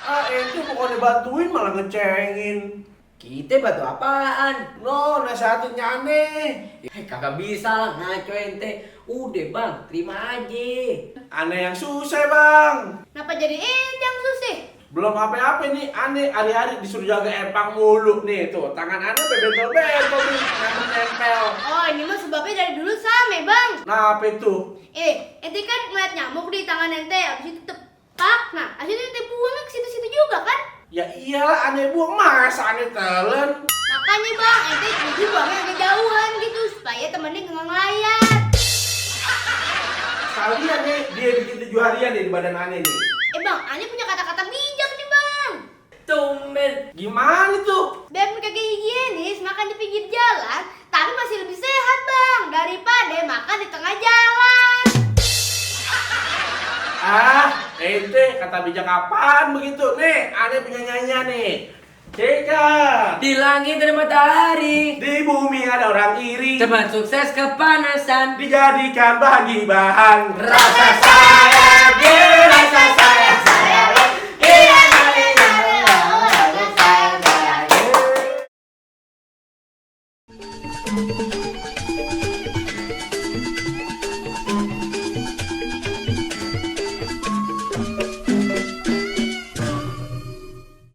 Itu bukannya bantuin malah ngecengin. Kita bantu apaan? No, nasihatin aneh. Kagak bisa lah ngaco ente. Udah bang, terima aja. Aneh yang susah bang. Kenapa jadi ente yang susah? Belum apa-apa nih, aneh hari-hari disuruh jaga empang mulu nih tuh. Tangan aneh bentol-bentol nih, nempel. Oh, ini mah sebabnya dari dulu sama, Bang. Nah, apa itu? Ente kan ngeliat nyamuk di tangan ente, abis itu tepak. Nah, abis itu ente buangnya ke situ-situ juga kan? Ya iyalah, aneh buang masa aneh telen. Makanya Bang, ente kudu buangnya agak jauhan gitu supaya temennya nggak ngelayat. Sekalian nih, dia bikin 7 harian nih di badan aneh nih. Bang, Ani punya kata-kata bijak nih Bang. Tumben. Gimana tuh? Biar kagak higienis, makan di pinggir jalan, tapi masih lebih sehat Bang daripada makan di tengah jalan. Ente kata bijak apaan begitu? Nih, aneh punya nyanyian nih. Jika Di langit ada matahari, di bumi ada orang iri, teman sukses kepanasan. dijadikan bagi bahan Rasa sayang, rasa sayang.